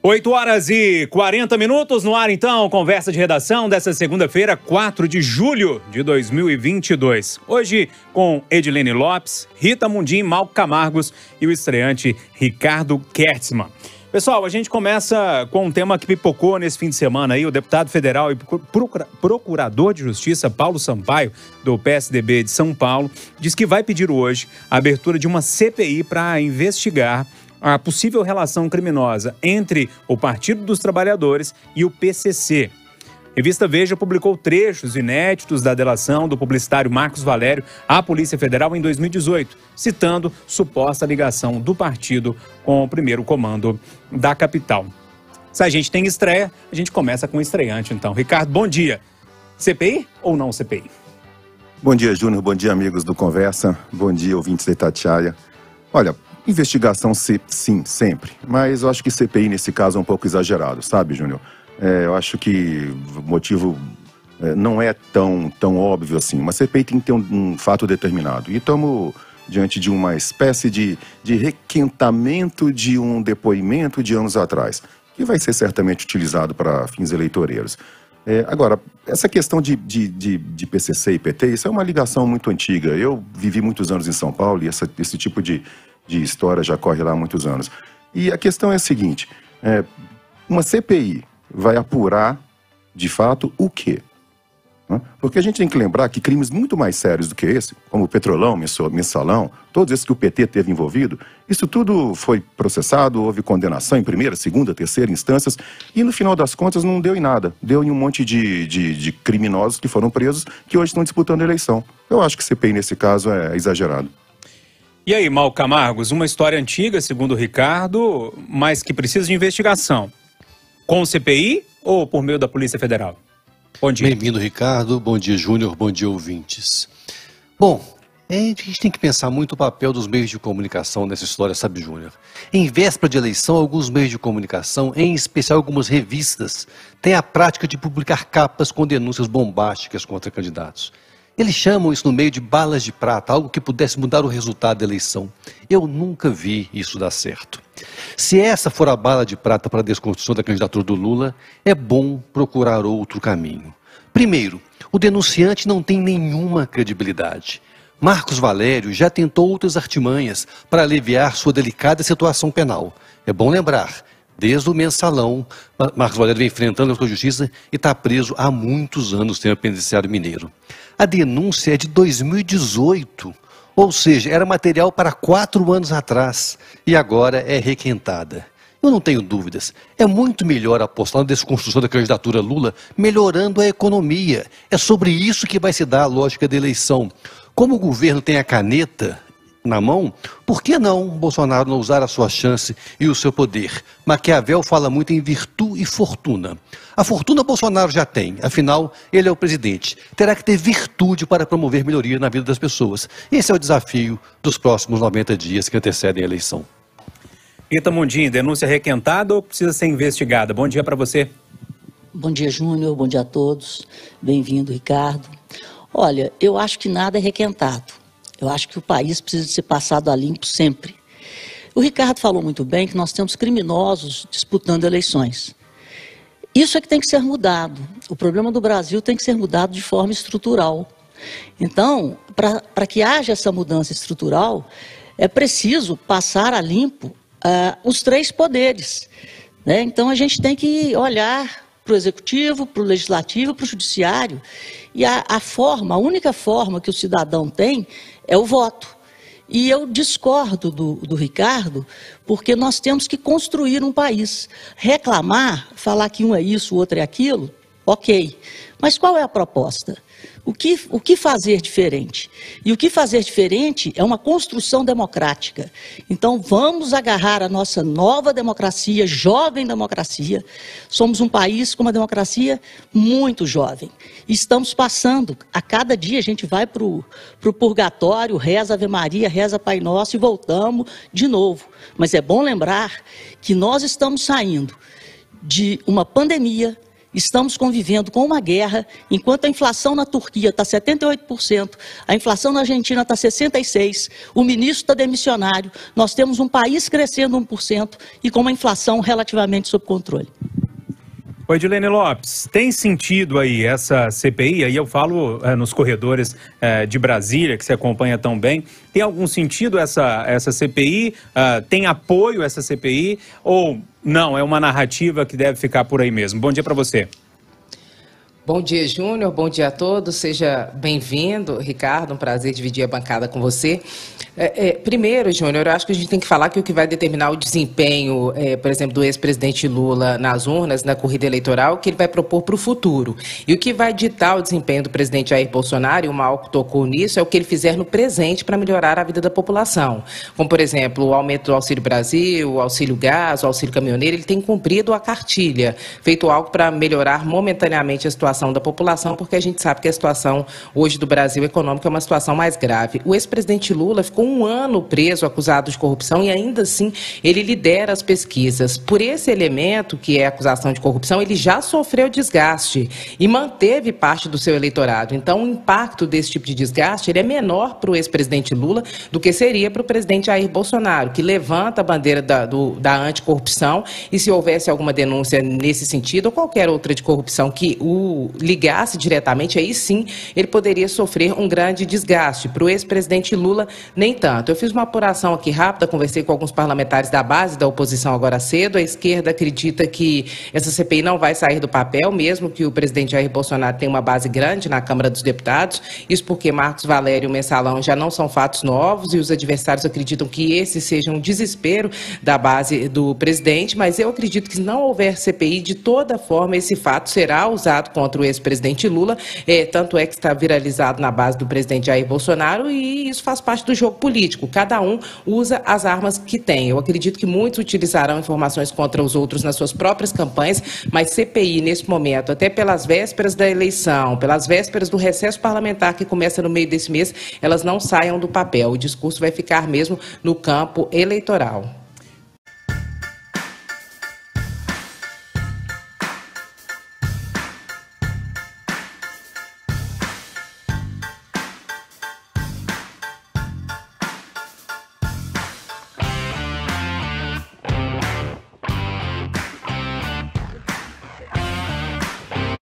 8h40 no ar, então, conversa de redação dessa segunda-feira, 4 de julho de 2022. Hoje com Edilene Lopes, Rita Mundim, Malco Camargos e o estreante Ricardo Kertzmann. Pessoal, a gente começa com um tema que pipocou nesse fim de semana aí. O deputado federal e procurador de justiça Paulo Sampaio, do PSDB de São Paulo, diz que vai pedir hoje a abertura de uma CPI para investigar a possível relação criminosa entre o Partido dos Trabalhadores e o PCC. A revista Veja publicou trechos inéditos da delação do publicitário Marcos Valério à Polícia Federal em 2018, citando suposta ligação do partido com o primeiro comando da capital. Se a gente tem estreia, a gente começa com o estreante, então. Ricardo, bom dia. CPI ou não CPI? Bom dia, Júnior. Bom dia, amigos do Conversa. Bom dia, ouvintes da Itatiaia. Olha, investigação sim, sempre. Mas eu acho que CPI nesse caso é um pouco exagerado, sabe, Júnior? Eu acho que o motivo não é tão óbvio assim. Uma CPI tem que ter um fato determinado. E estamos diante de uma espécie de requentamento de um depoimento de anos atrás, que vai ser certamente utilizado para fins eleitoreiros. Agora, essa questão de PCC e PT, isso é uma ligação muito antiga. Eu vivi muitos anos em São Paulo e esse tipo de história já corre lá há muitos anos. E a questão é a seguinte, uma CPI vai apurar, de fato, o quê? Porque a gente tem que lembrar que crimes muito mais sérios do que esse, como o Petrolão, Mensalão, todos esses que o PT teve envolvido, isso tudo foi processado, houve condenação em primeira, segunda, terceira instâncias, e no final das contas não deu em nada. Deu em um monte de criminosos que foram presos, que hoje estão disputando a eleição. Eu acho que CPI, nesse caso, é exagerado. E aí, Malco Camargos, uma história antiga, segundo o Ricardo, mas que precisa de investigação. Com CPI ou por meio da Polícia Federal? Bom dia. Bem-vindo, Ricardo. Bom dia, Júnior. Bom dia, ouvintes. Bom, a gente tem que pensar muito o papel dos meios de comunicação nessa história, sabe, Júnior? Em véspera de eleição, alguns meios de comunicação, em especial algumas revistas, têm a prática de publicar capas com denúncias bombásticas contra candidatos. Eles chamam isso no meio de balas de prata, algo que pudesse mudar o resultado da eleição. Eu nunca vi isso dar certo. Se essa for a bala de prata para a desconstrução da candidatura do Lula, é bom procurar outro caminho. Primeiro, o denunciante não tem nenhuma credibilidade. Marcos Valério já tentou outras artimanhas para aliviar sua delicada situação penal. É bom lembrar, desde o Mensalão, Marcos Valério vem enfrentando a sua justiça e está preso há muitos anos no penitenciário mineiro. A denúncia é de 2018, ou seja, era material para 4 anos atrás e agora é requentada. Eu não tenho dúvidas, é muito melhor apostar na desconstrução da candidatura Lula, melhorando a economia. É sobre isso que vai se dar a lógica da eleição. Como o governo tem a caneta na mão, por que não Bolsonaro não usar a sua chance e o seu poder? Maquiavel fala muito em virtude e fortuna. A fortuna Bolsonaro já tem, afinal, ele é o presidente. Terá que ter virtude para promover melhoria na vida das pessoas. Esse é o desafio dos próximos 90 dias que antecedem a eleição. Rita Mundim, denúncia requentada ou precisa ser investigada? Bom dia para você. Bom dia, Júnior. Bom dia a todos. Bem-vindo, Ricardo. Olha, eu acho que nada é requentado. Eu acho que o país precisa ser passado a limpo sempre. O Ricardo falou muito bem que nós temos criminosos disputando eleições. Isso é que tem que ser mudado. O problema do Brasil tem que ser mudado de forma estrutural. Então, para que haja essa mudança estrutural, é preciso passar a limpo os 3 poderes, né? Então, a gente tem que olhar para o Executivo, para o Legislativo, para o Judiciário. E a única forma que o cidadão tem é o voto. E eu discordo do Ricardo, porque nós temos que construir um país. Reclamar, falar que um é isso, o outro é aquilo, ok. Mas qual é a proposta? O que fazer diferente? E o que fazer diferente é uma construção democrática. Então, vamos agarrar a nossa nova democracia, jovem democracia. Somos um país com uma democracia muito jovem. E estamos passando, a cada dia a gente vai para o purgatório, reza Ave Maria, reza Pai Nosso e voltamos de novo. Mas é bom lembrar que nós estamos saindo de uma pandemia, Estamos convivendo com uma guerra, enquanto a inflação na Turquia está 78%, a inflação na Argentina está 66%, o ministro está demissionário, nós temos um país crescendo 1% e com uma inflação relativamente sob controle. Oi, Edilene Lopes, tem sentido aí essa CPI, aí eu falo nos corredores de Brasília, que você acompanha tão bem, tem algum sentido essa CPI? Tem apoio essa CPI ou não, é uma narrativa que deve ficar por aí mesmo? Bom dia para você. Bom dia, Júnior. Bom dia a todos. Seja bem-vindo, Ricardo. Um prazer dividir a bancada com você. Primeiro, Júnior, eu acho que a gente tem que falar que o que vai determinar o desempenho, por exemplo, do ex-presidente Lula nas urnas, na corrida eleitoral, o que ele vai propor para o futuro. E o que vai ditar o desempenho do presidente Jair Bolsonaro, e o Malco tocou nisso, é o que ele fizer no presente para melhorar a vida da população. Como, por exemplo, o aumento do Auxílio Brasil, o Auxílio Gás, o Auxílio Caminhoneiro, ele tem cumprido a cartilha, feito algo para melhorar momentaneamente a situação da população, porque a gente sabe que a situação hoje do Brasil econômico é uma situação mais grave. O ex-presidente Lula ficou 1 ano preso, acusado de corrupção, e ainda assim ele lidera as pesquisas. Por esse elemento, que é a acusação de corrupção, ele já sofreu desgaste e manteve parte do seu eleitorado. Então, o impacto desse tipo de desgaste ele é menor para o ex-presidente Lula do que seria para o presidente Jair Bolsonaro, que levanta a bandeira da anticorrupção, e se houvesse alguma denúncia nesse sentido, ou qualquer outra de corrupção que o ligasse diretamente, aí sim ele poderia sofrer um grande desgaste. Para o ex-presidente Lula, nem tanto. Eu fiz uma apuração aqui rápida, conversei com alguns parlamentares da base da oposição agora cedo. A esquerda acredita que essa CPI não vai sair do papel, mesmo que o presidente Jair Bolsonaro tenha uma base grande na Câmara dos Deputados. Isso porque Marcos Valério e o Mensalão já não são fatos novos e os adversários acreditam que esse seja um desespero da base do presidente, mas eu acredito que se não houver CPI, de toda forma, esse fato será usado contra o ex-presidente Lula, tanto é que está viralizado na base do presidente Jair Bolsonaro, e isso faz parte do jogo político. Cada um usa as armas que tem. Eu acredito que muitos utilizarão informações contra os outros nas suas próprias campanhas, mas CPI, nesse momento, até pelas vésperas da eleição, pelas vésperas do recesso parlamentar que começa no meio desse mês, elas não saiam do papel. O discurso vai ficar mesmo no campo eleitoral.